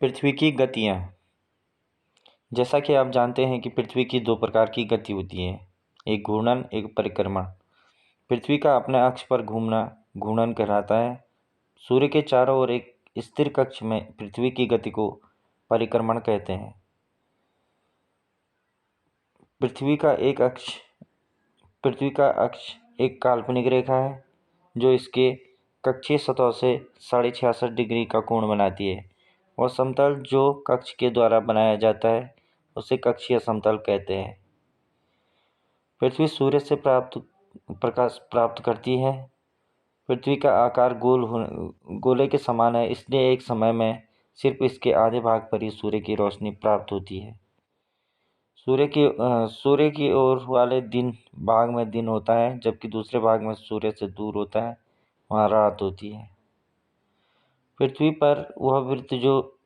पृथ्वी की गतियाँ। जैसा कि आप जानते हैं कि पृथ्वी की दो प्रकार की गति होती है, एक घूर्णन, एक परिक्रमण। पृथ्वी का अपने अक्ष पर घूमना घूर्णन कहलाता है। सूर्य के चारों ओर एक स्थिर कक्ष में पृथ्वी की गति को परिक्रमण कहते हैं। पृथ्वी का अक्ष एक काल्पनिक रेखा है जो इसके कक्षीय सतह से 66.5 डिग्री का कोण बनाती है। वह समतल जो कक्ष के द्वारा बनाया जाता है उसे कक्षीय समतल कहते हैं। पृथ्वी सूर्य से प्रकाश प्राप्त करती है। पृथ्वी का आकार गोले के समान है, इसलिए एक समय में सिर्फ इसके आधे भाग पर ही सूर्य की रोशनी प्राप्त होती है। सूर्य की ओर वाले भाग में दिन होता है, जबकि दूसरे भाग में सूर्य से दूर होता है, वहाँ रात होती है। पृथ्वी पर वह वृत्त जो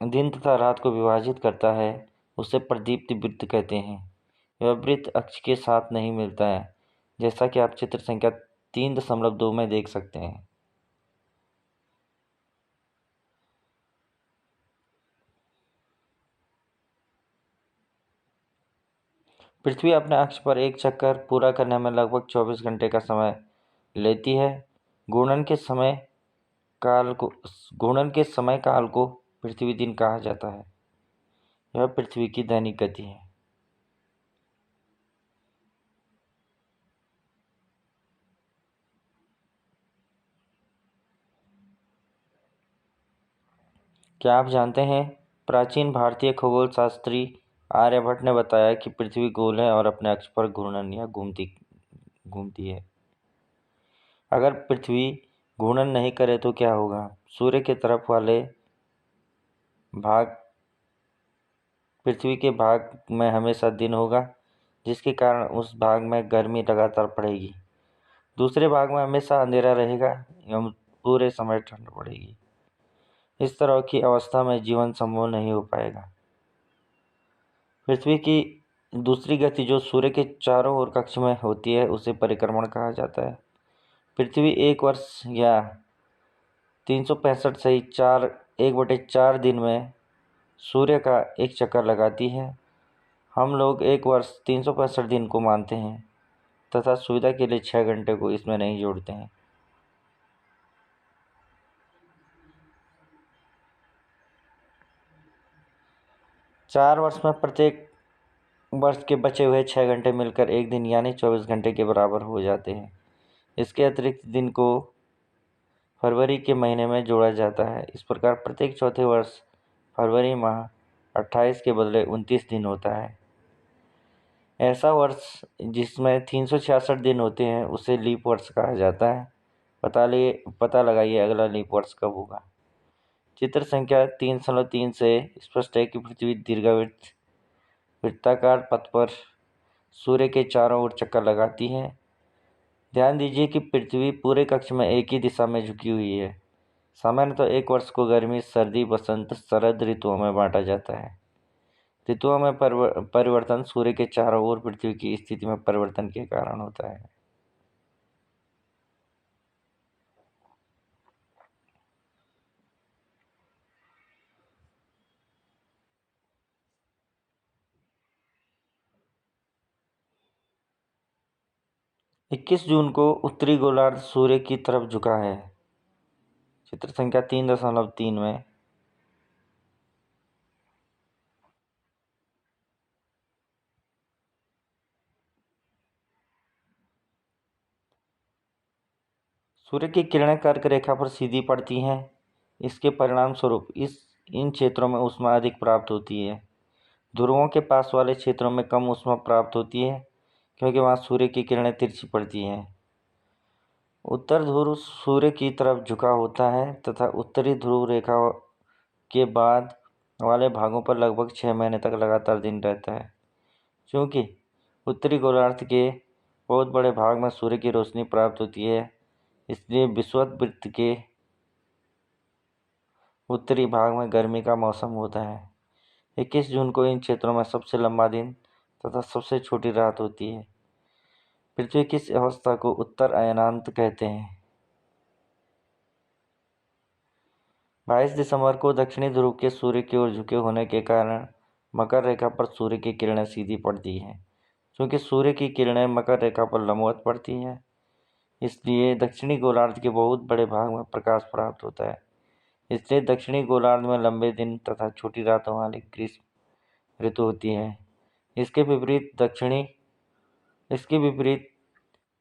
दिन तथा रात को विभाजित करता है उसे प्रदीप्त वृत्त कहते हैं। यह वृत्त अक्ष के साथ नहीं मिलता है, जैसा कि आप चित्र संख्या 3.2 में देख सकते हैं। पृथ्वी अपने अक्ष पर एक चक्कर पूरा करने में लगभग 24 घंटे का समय लेती है। घूर्णन के समय काल को पृथ्वी दिन कहा जाता है। यह पृथ्वी की दैनिक गति है। क्या आप जानते हैं, प्राचीन भारतीय खगोल शास्त्री आर्यभट्ट ने बताया कि पृथ्वी गोल है और अपने अक्ष पर घूर्णन या घूमती है। अगर पृथ्वी घूर्णन नहीं करे तो क्या होगा? सूर्य के तरफ वाले भाग पृथ्वी के भाग में हमेशा दिन होगा, जिसके कारण उस भाग में गर्मी लगातार पड़ेगी। दूसरे भाग में हमेशा अंधेरा रहेगा एवं पूरे समय ठंड पड़ेगी। इस तरह की अवस्था में जीवन संभव नहीं हो पाएगा। पृथ्वी की दूसरी गति जो सूर्य के चारों ओर कक्ष में होती है उसे परिक्रमण कहा जाता है। पृथ्वी एक वर्ष या 365 सही 1/4 दिन में सूर्य का एक चक्कर लगाती है। हम लोग एक वर्ष 365 दिन को मानते हैं तथा सुविधा के लिए 6 घंटे को इसमें नहीं जोड़ते हैं। चार वर्ष में प्रत्येक वर्ष के बचे हुए 6 घंटे मिलकर एक दिन यानी 24 घंटे के बराबर हो जाते हैं। इसके अतिरिक्त दिन को फरवरी के महीने में जोड़ा जाता है। इस प्रकार प्रत्येक चौथे वर्ष फरवरी माह 28 के बदले 29 दिन होता है। ऐसा वर्ष जिसमें 366 दिन होते हैं उसे लीप वर्ष कहा जाता है। पता लगाइए अगला लीप वर्ष कब होगा। चित्र संख्या 3.3 से स्पष्ट है कि पृथ्वी वृत्ताकार पथ पर सूर्य के चारों ओर चक्कर लगाती है। ध्यान दीजिए कि पृथ्वी पूरे कक्ष में एक ही दिशा में झुकी हुई है। सामान्यतः एक वर्ष को गर्मी, सर्दी, बसंत, शरद ऋतुओं में बांटा जाता है। ऋतुओं में परिवर्तन सूर्य के चारों ओर पृथ्वी की स्थिति में परिवर्तन के कारण होता है। इक्कीस जून को उत्तरी गोलार्ध सूर्य की तरफ झुका है। चित्र संख्या 3.3 में सूर्य की किरणें कर्क रेखा पर सीधी पड़ती हैं। इसके परिणाम स्वरूप इन क्षेत्रों में ऊष्मा अधिक प्राप्त होती है। ध्रुवों के पास वाले क्षेत्रों में कम ऊष्मा प्राप्त होती है क्योंकि वहाँ सूर्य की किरणें तिरछी पड़ती हैं। उत्तर ध्रुव सूर्य की तरफ झुका होता है तथा उत्तरी ध्रुव रेखा के बाद वाले भागों पर लगभग 6 महीने तक लगातार दिन रहता है। क्योंकि उत्तरी गोलार्ध के बहुत बड़े भाग में सूर्य की रोशनी प्राप्त होती है, इसलिए विषुवत वृत्त के उत्तरी भाग में गर्मी का मौसम होता है। 21 जून को इन क्षेत्रों में सबसे लंबा दिन तथा सबसे छोटी रात होती है। पृथ्वी की इस अवस्था को उत्तर अयनांत कहते हैं। 22 दिसंबर को दक्षिणी ध्रुव के सूर्य की ओर झुके होने के कारण मकर रेखा पर सूर्य की किरणें सीधी पड़ती हैं। क्योंकि सूर्य की किरणें मकर रेखा पर लंबवत पड़ती हैं, इसलिए दक्षिणी गोलार्ध के बहुत बड़े भाग में प्रकाश प्राप्त होता है। इसलिए दक्षिणी गोलार्ध में लंबे दिन तथा छोटी रातों वाली ग्रीष्म ऋतु होती है। इसके विपरीत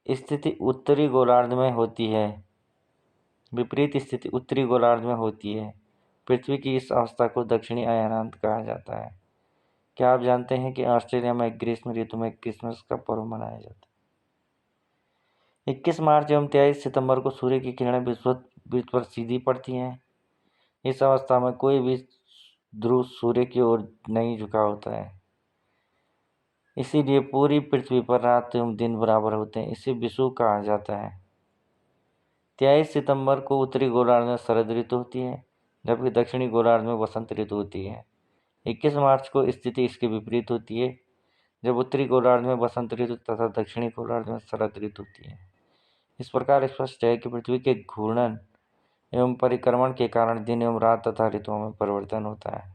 स्थिति उत्तरी गोलार्ध में होती है। पृथ्वी की इस अवस्था को दक्षिणी अयनांत कहा जाता है। क्या आप जानते हैं कि ऑस्ट्रेलिया में ग्रीष्म ऋतु में क्रिसमस का पर्व मनाया जाता है? 21 मार्च एवं 23 सितंबर को सूर्य की किरणें विश्व पर सीधी पड़ती हैं। इस अवस्था में कोई भी ध्रुव सूर्य की ओर नहीं झुका होता है, इसीलिए पूरी पृथ्वी पर रात एवं दिन बराबर होते हैं। इसे विषुव कहा जाता है। 23 सितंबर को उत्तरी गोलार्ध में शरद ऋतु होती है, जबकि दक्षिणी गोलार्ध में वसंत ऋतु होती है। 21 मार्च को स्थिति इसके विपरीत होती है, जब उत्तरी गोलार्ध में वसंत ऋतु तथा दक्षिणी गोलार्ध में शरद ऋतु होती है। इस प्रकार स्पष्ट है कि पृथ्वी के घूर्णन एवं परिक्रमण के कारण दिन एवं रात तथा ऋतुओं में परिवर्तन होता है।